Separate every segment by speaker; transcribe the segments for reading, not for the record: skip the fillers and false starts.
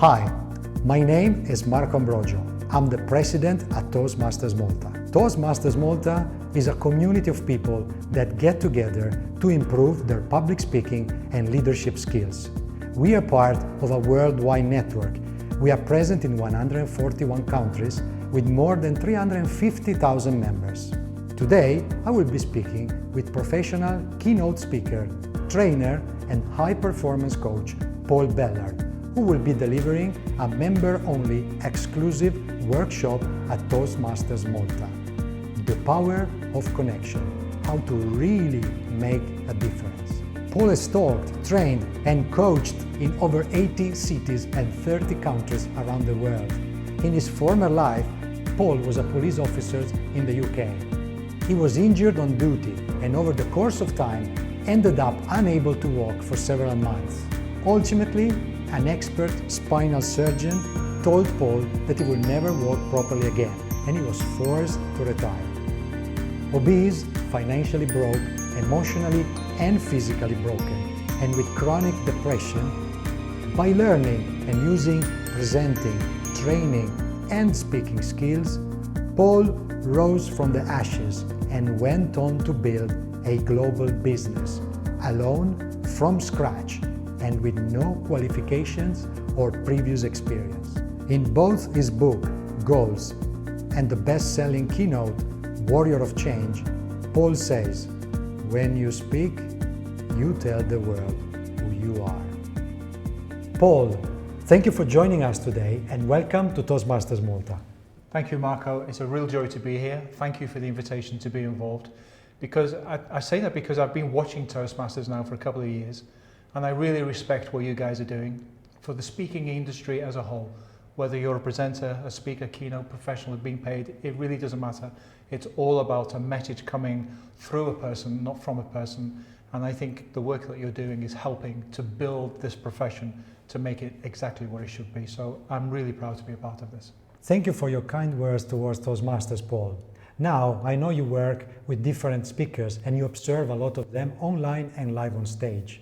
Speaker 1: Hi, my name is Marco Ambrogio. I'm the president at Toastmasters Malta. Toastmasters Malta is a community of people that get together to improve their public speaking and leadership skills. We are part of a worldwide network. We are present in 141 countries with more than 350,000 members. Today, I will be speaking with professional keynote speaker, trainer, and high-performance coach, Paul Bellard, who will be delivering a member-only exclusive workshop at Toastmasters Malta. The power of connection, how to really make a difference. Paul has taught, trained, and coached in over 80 cities and 30 countries around the world. In his former life, Paul was a police officer in the UK. He was injured on duty and over the course of time ended up unable to walk for several months. Ultimately, an expert spinal surgeon told Paul that he would never walk properly again, and he was forced to retire. Obese, financially broke, emotionally and physically broken, and with chronic depression, by learning and using presenting, training and speaking skills, Paul rose from the ashes and went on to build a global business, alone from scratch and with no qualifications or previous experience. In both his book, Goals, and the best-selling keynote, Warrior of Change, Paul says, "When you speak, you tell the world who you are." Paul, thank you for joining us today and welcome to Toastmasters Malta.
Speaker 2: Thank you, Marco. It's a real joy to be here. Thank you for the invitation to be involved. Because I say that because I've been watching Toastmasters now for a couple of years, and I really respect what you guys are doing for the speaking industry as a whole. Whether you're a presenter, a speaker, keynote professional being paid, it really doesn't matter. It's all about a message coming through a person, not from a person. And I think the work that you're doing is helping to build this profession to make it exactly what it should be. So I'm really proud to be a part of this.
Speaker 1: Thank you for your kind words towards Toastmasters, Paul. Now, I know you work with different speakers and you observe a lot of them online and live on stage.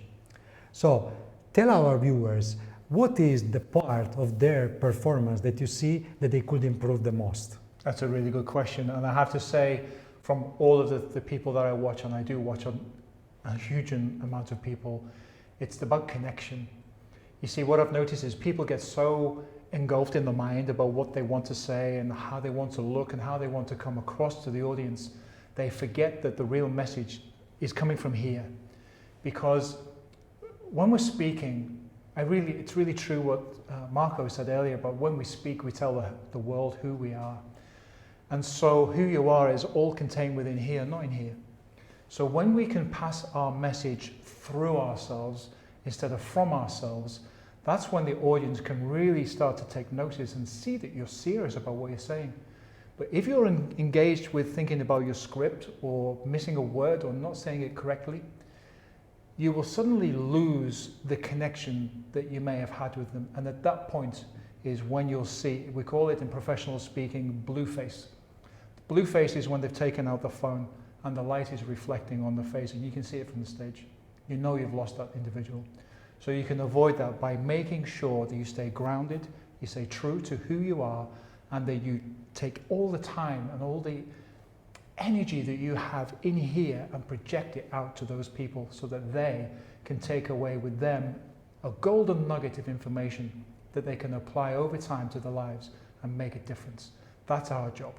Speaker 1: So, tell our viewers, what is the part of their performance that you see that they could improve the most?
Speaker 2: That's a really good question. And I have to say, from all of the people that I watch, and I do watch a huge amount of people, it's about connection. You see, what I've noticed is people get so engulfed in the mind about what they want to say and how they want to look and how they want to come across to the audience. They forget that the real message is coming from here. Because when we're speaking, it's really true what Marco said earlier about when we speak, we tell the world who we are. And so who you are is all contained within here, not in here. So when we can pass our message through ourselves instead of from ourselves, that's when the audience can really start to take notice and see that you're serious about what you're saying. But if you're engaged with thinking about your script or missing a word or not saying it correctly, you will suddenly lose the connection that you may have had with them. And at that point is when you'll see, we call it in professional speaking, blue face. Blue face is when they've taken out the phone and the light is reflecting on the face and you can see it from the stage. You know you've lost that individual. So you can avoid that by making sure that you stay grounded, you stay true to who you are, and that you take all the time and all the energy that you have in here and project it out to those people so that they can take away with them a golden nugget of information that they can apply over time to their lives and make a difference. That's our job.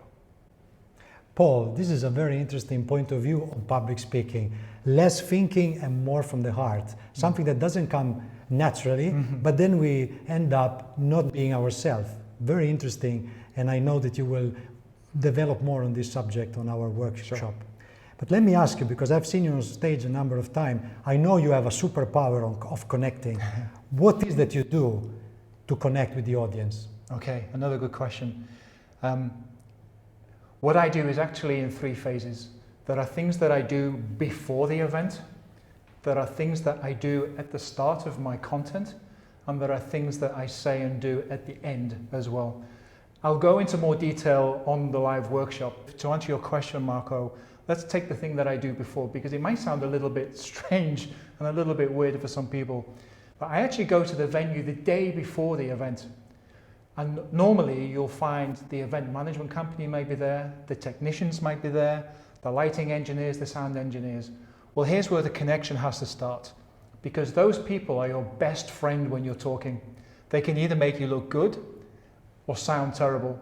Speaker 1: Paul, this is a very interesting point of view on public speaking. Less thinking and more from the heart. Something that doesn't come naturally, but then we end up not being ourselves. Very interesting, and I know that you will develop more on this subject on our workshop. Sure. But let me ask you, because I've seen you on stage a number of times, I know you have a superpower of connecting. What is that you do to connect with the audience?
Speaker 2: Okay, another good question. What I do is actually in three phases. There are things that I do before the event, there are things that I do at the start of my content, and there are things that I say and do at the end as well. I'll go into more detail on the live workshop. To answer your question, Marco, let's take the thing that I do before, because it might sound a little bit strange and a little bit weird for some people. But I actually go to the venue the day before the event. And normally you'll find the event management company may be there, the technicians might be there, the lighting engineers, the sound engineers. Well, here's where the connection has to start, because those people are your best friend when you're talking. They can either make you look good or sound terrible.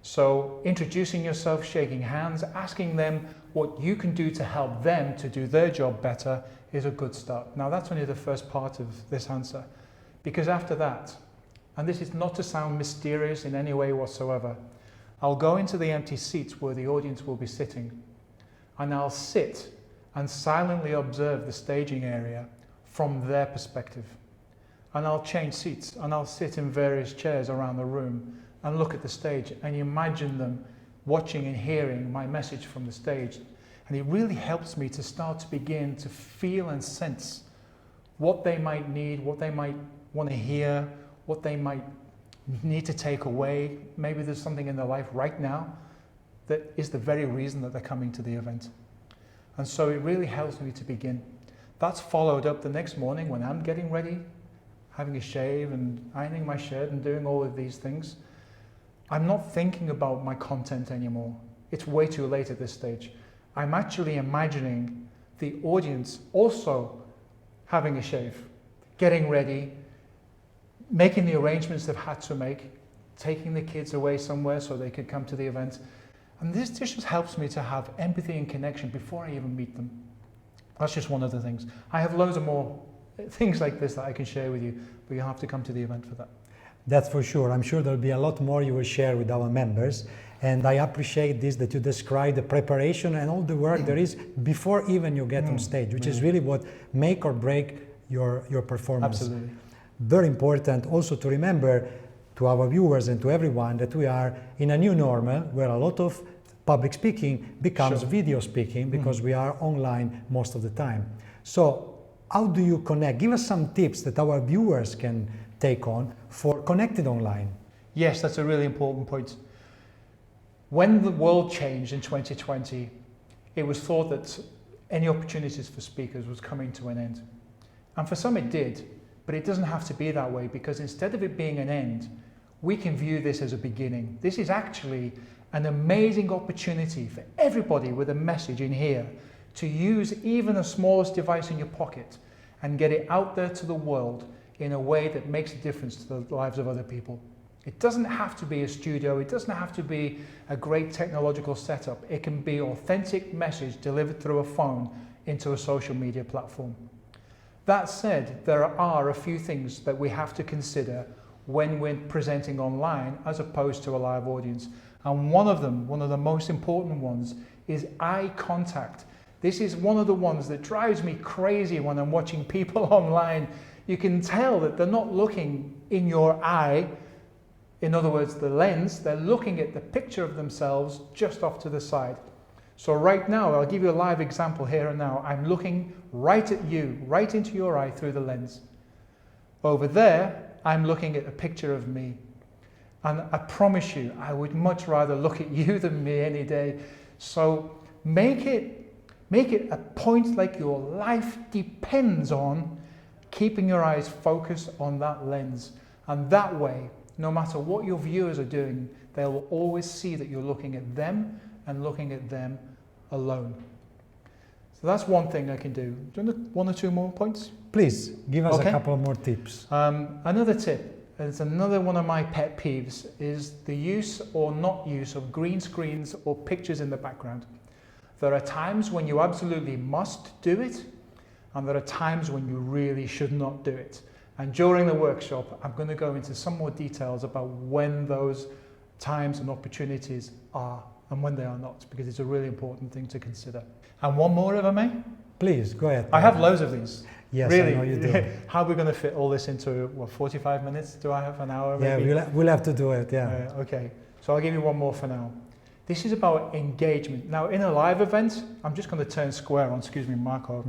Speaker 2: So introducing yourself, shaking hands, asking them what you can do to help them to do their job better is a good start. Now that's only the first part of this answer, because after that, and this is not to sound mysterious in any way whatsoever, I'll go into the empty seats where the audience will be sitting, and I'll sit and silently observe the staging area from their perspective. And I'll change seats and I'll sit in various chairs around the room and look at the stage and imagine them watching and hearing my message from the stage. And it really helps me to start to begin to feel and sense what they might need, what they might want to hear, what they might need to take away. Maybe there's something in their life right now that is the very reason that they're coming to the event. And so it really helps me to begin. That's followed up the next morning when I'm getting ready, having a shave and ironing my shirt and doing all of these things. I'm not thinking about my content anymore. It's way too late at this stage. I'm actually imagining the audience also having a shave, getting ready, making the arrangements they've had to make, taking the kids away somewhere so they could come to the event. And this just helps me to have empathy and connection before I even meet them. That's just one of the things. I have loads of more things like this that I can share with you, but you'll have to come to the event for that.
Speaker 1: That's for sure. I'm sure there'll be a lot more you will share with our members. And I appreciate this, that you describe the preparation and all the work there is before even you get on stage, which is really what make or break your performance.
Speaker 2: Absolutely.
Speaker 1: Very important also to remember to our viewers and to everyone that we are in a new normal where a lot of public speaking becomes video speaking because we are online most of the time. So how do you connect? Give us some tips that our viewers can take on for connected online.
Speaker 2: Yes, that's a really important point. When the world changed in 2020, it was thought that any opportunities for speakers was coming to an end. And for some it did, but it doesn't have to be that way, because instead of it being an end, we can view this as a beginning. This is actually an amazing opportunity for everybody with a message in here to use even the smallest device in your pocket and get it out there to the world in a way that makes a difference to the lives of other people. It doesn't have to be a studio, it doesn't have to be a great technological setup. It can be authentic message delivered through a phone into a social media platform. That said, there are a few things that we have to consider when we're presenting online as opposed to a live audience. And one of them, one of the most important ones, is eye contact. This is one of the ones that drives me crazy when I'm watching people online. You can tell that they're not looking in your eye, in other words, the lens, they're looking at the picture of themselves just off to the side. So right now, I'll give you a live example here and now. I'm looking right at you, right into your eye through the lens. Over there, I'm looking at a picture of me. And I promise you, I would much rather look at you than me any day. So make it a point like your life depends on keeping your eyes focused on that lens. And that way, no matter what your viewers are doing, they will always see that you're looking at them and looking at them alone. So that's one thing I can do. Do you want one or two more points?
Speaker 1: Please, give us a couple more tips.
Speaker 2: Another tip, it's another one of my pet peeves, is the use or not use of green screens or pictures in the background. There are times when you absolutely must do it, and there are times when you really should not do it. And during the workshop, I'm going to go into some more details about when those times and opportunities are and when they are not, because it's a really important thing to consider. And one more, if I may?
Speaker 1: Please, go ahead.
Speaker 2: I have loads of these.
Speaker 1: Yes,
Speaker 2: really.
Speaker 1: I know you do.
Speaker 2: How are we going to fit all this into, 45 minutes? Do I have an hour maybe?
Speaker 1: Yeah, we'll have to do it, yeah.
Speaker 2: Okay, so I'll give you one more for now. This is about engagement. Now, in a live event, I'm just going to turn square on, excuse me, Marco.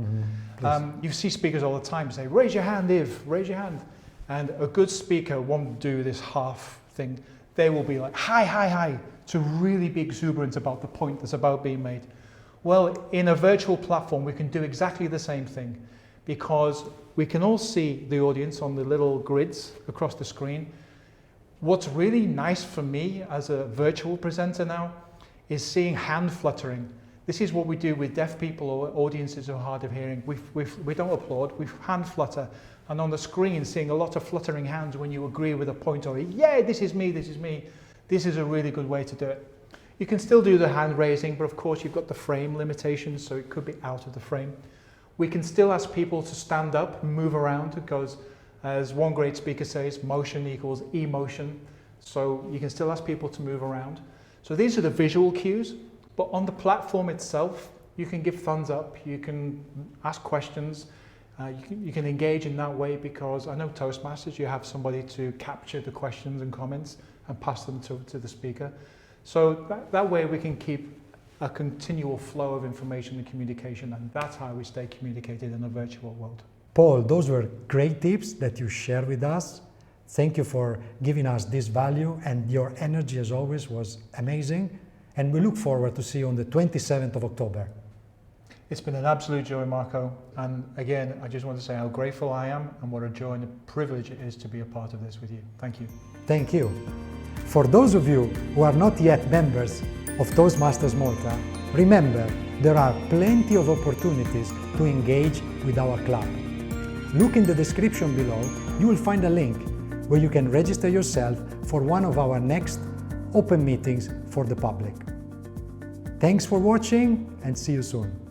Speaker 2: You see speakers all the time say, raise your hand, raise your hand. And a good speaker won't do this half thing. They will be like, hi, hi, hi, to really be exuberant about the point that's about being made. Well, in a virtual platform, we can do exactly the same thing, because We can all see the audience on the little grids across the screen. What's really nice for me as a virtual presenter now is seeing hand fluttering. This is what we do with deaf people or audiences who are hard of hearing. We don't applaud, we hand flutter. And on the screen, seeing a lot of fluttering hands when you agree with a point or, yeah, this is me, this is me. This is a really good way to do it. You can still do the hand raising, but of course you've got the frame limitations, so it could be out of the frame. We can still ask people to stand up, move around, because as one great speaker says, motion equals emotion. So you can still ask people to move around. So these are the visual cues, but on the platform itself, you can give thumbs up, you can ask questions, you can engage in that way, because I know Toastmasters, you have somebody to capture the questions and comments and pass them to the speaker. So that way we can keep a continual flow of information and communication, and that's how we stay communicated in a virtual world.
Speaker 1: Paul, those were great tips that you shared with us. Thank you for giving us this value, and your energy as always was amazing. And we look forward to see you on the 27th of October.
Speaker 2: It's been an absolute joy, Marco. And again, I just want to say how grateful I am and what a joy and a privilege it is to be a part of this with you. Thank you.
Speaker 1: Thank you. For those of you who are not yet members of Toastmasters Malta, remember there are plenty of opportunities to engage with our club. Look in the description below, you will find a link where you can register yourself for one of our next open meetings for the public. Thanks for watching and see you soon.